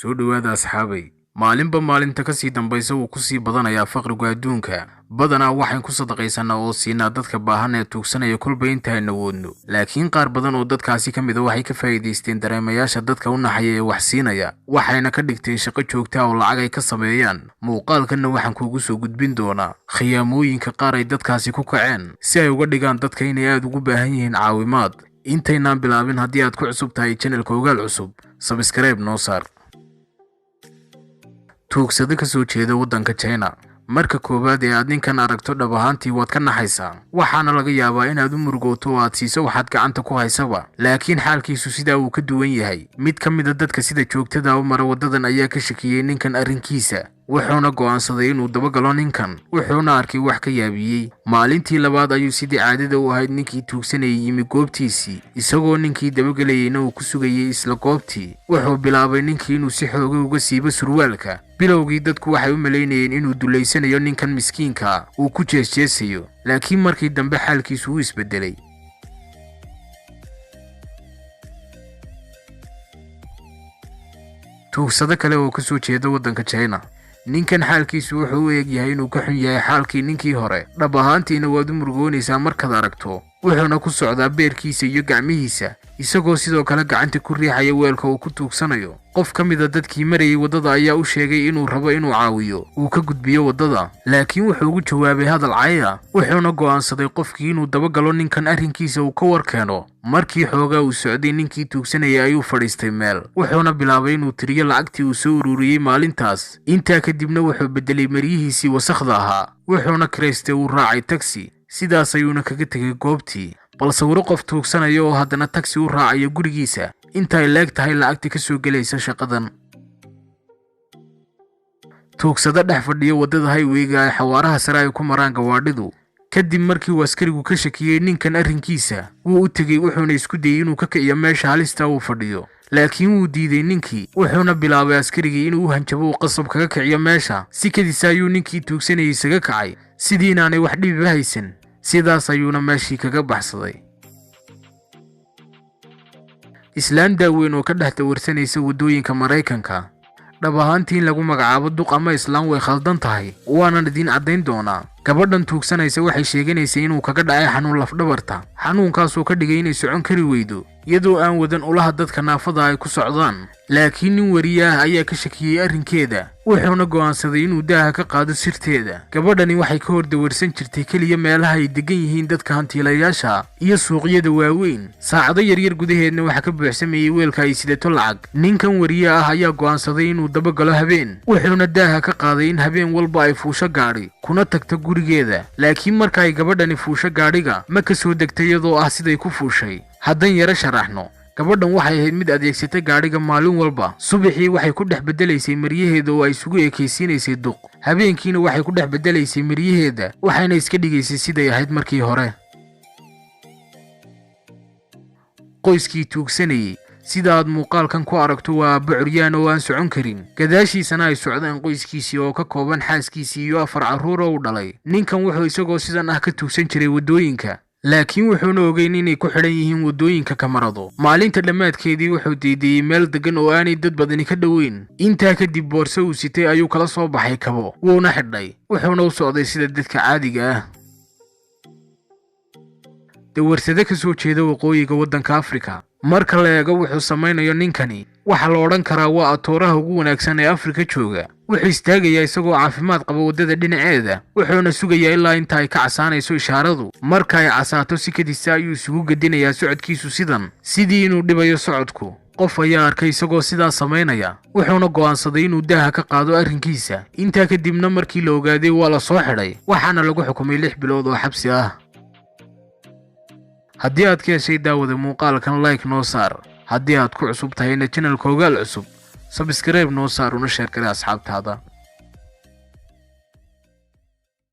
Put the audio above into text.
soo dhawaada asxaabay maalinba maalinta ka sii dambaysa uu ku sii badanayaa faqriga adduunka badanaa waxaan ku sadaqaysanaa oo siinaa dadka baahan ee tuugsanaya kulba inta ayna wadno laakiin qaar badan oo dadkaasi ka mid ah waxay ka faa'iideysteen dareemayaasha dadka u naxaya ee wax siinaya waxayna ka dhigteen shaqo joogta oo lacag ay ka sameeyaan muuqaalkana waxaan kuugu soo gudbin doonaa khiyaamooyinka qaar ay dadkaasi ku kaceen si ay uga dhigaan dadka inay aad ugu baahan yihiin caawimaad intaynaan bilaabin haddii aad ku cusub tahay channelka ogaal cusub subscribe noo saar tuugsada ka soo jeeda waddanka China marka koobaad ee aad ninkan aragto dhab ahaantii waad ka naxaysaa waxaana laga yaabaa inaad u murugooto oo aad siiso waxaad gacanta ku haysaba laakiin xaalkiisu sidaa uu ka duwan yahay mid ka mid ah dadka sida joogtada u mara wadadan ayaa ka shakiyay ninkan arrinkiisa wuxuuna go'aansaday inuu dabagalo ninkan wuxuuna arkay wax ka yaabiyay maalintii labaad ayuu sidii caadada u ahayd ninkii tuugsanayay yimi goobtiisii isagoo ninkii dabagalayayna uu ku sugayay isla goobtii wuxuu bilaabay ninkii inuu si xoog uga siibo surwaalka bilowgii dadku waxay u maleynayeen inuu duleysanayo ninkan miskiinka uu ku jeesjeesayo laakiin markii dambe xaalkiisu uu isbedelay tuugsada kale oo ka soo jeeda waddanka China ninkan xaalkiisu wuxuu u eegyahay inuu ka xun yahay xaalkii ninkii hore dhab ahaantiina waad u murugoonaysaa markaad aragto wuxuuna ku socdaa beerkiisa iyo gacmihiisa isagoo sidoo kale gacanta ku riixaya weelka uu ku tuugsanayo qof ka mid ah dadkii marayay wadada ayaa u sheegay inuu rabo inuu caawiyo uu ka gudbiyo wadada laakiin wuxuu ugu jawaabay hadal caya wuxuuna go'aansaday qofkii inuu dabagalo ninkan arrinkiisa uu ka warkeeno markii xoogaa uu socday ninkii tuugsanayay ayuu fadhiistay meel wuxuuna bilaabay inuu tiriyo lacagtii uu soo ururiyay maalintaas intaa kadibna wuxuu bedelay maryihiisii wasakhda ahaa wuxuuna kireystay uu raacay taxi sidaas ayuuna kaga tegay goobtii balse wari qof tuugsanaya oo haddana taxi u raacaya gurigiisa intay leeg tahay lacagta ka soo gelaysa shaqadan tuugsada dhex fadhiyo wadada highwayga ay xawaaraha sare ay ku maraan gawaadhidu kadib markii uu askarigu ka shakiyay ninkan arrinkiisa wuu u tegay wuxuuna isku dayay inuu ka kiciyo meesha halista uu fadhiyo laakiin wuu diiday ninkii wuxuuna bilaabay askarigii inuu u hanjabo uu qasab kaga kiciyo meesha si kadis ayuu ninkii tuugsanayay isaga kacay sidii inaanay wax dhibi haysan sidaas ayuuna meeshii kaga baxsaday islaan daaweyn oo ka dhex dawarsanaysa wadooyinka Mareykanka dhab ahaantii in lagu magacaabo duq ama islaan way khaldan tahay waana idin caddayn doonaa gabadhan tuugsanaysa waxay sheeganaysay inuu kaga dhacay xanuun lafdhabarta xanuunkaas oo ka dhigay inay socon kari weydo iyadoo aan wadan ulaha dadka naafada ay ku socdaan laakiin nin wariye ah ayaa ka shakiyay arrinkeeda wuxuuna go'aansaday inuu daaha ka qaado sirteeda gabadhani waxay ka hor dawarsan jirtay kaliya meelaha ay degan yihiin dadka hantiilayaasha iyo suuqyada waaweyn saacado yaryar gudaheedna waxa ka buuxsameeyay weelka ay sidato lacag ninkan wariye ah ayaa go'aansaday inuu dabagalo habeen wuxuuna daaha ka qaaday in habeen walba ay fuusho gaadhi kuna tagto gurigeeda laakiin marka ay gabadhani fuusho gaadhiga ma ka soo degtay iyadoo ah siday ku fuushay haddan yara sharaxno gabadhan waxay ahayd mid adeegsatay gaadhiga maalin walba subaxii waxay ku dhex bedelaysay maryaheeda oo ay isugu ekaysiinaysay duq habeenkiina waxay ku dhex bedelaysay maryaheeda waxayna iska dhigaysay siday ahayd markii hore qoyskii tuugsanayay sida aad muuqaalkan ku aragto waa bucuryaan oo aan socon karin gadaashiisana ay socdaan qoyskiisii oo ka kooban xaaskiisii iyo 4 carruur oo u dhalay ninkan wuxuu isagoo sidan ah ka tuugsan jiray wadooyinka laakiin wuxuuna ogeyn inay ku xidhan yihiin wadooyinka kamarado maalinta dhammaadkeedii wuxuu diidayay meel degan oo aanay dad badani ka dhoweyn intaa kadib boorso uu sitay ayuu kala soo baxay kabo wuuna xidhay wuxuuna u socday sida dadka caadiga ah dawarsade ka soo jeeda waqooyiga waddanka Afrika marka la eego wuxuu samaynayo ninkani waxa la odhan karaa waa atooraha ugu wanaagsan ee Afrika jooga wuxuu istaagayaa isagoo caafimaad qaba wadada dhinaceeda wuxuuna sugayaa ilaa inta ay ka casaanayso ishaaradu marka ay casaato si kadis ayuu isugu gadinayaa socodkiisu sidii inuu dhibayo socodku qof ayaa arkay isagoo sidaas samaynaya wuxuuna go'aansaday inuu daaha ka qaado arrinkiisa intaa kadibna markii la ogaaday waa la soo xidhay waxaana lagu xukumay 6 bilood oo xabsi ah haddii aad ka heshay daawada muuqaalkan like noo saar haddii aad ku cusub tahayna channelka ogaal cusub subscribe noo saar una share kale asxaabtaada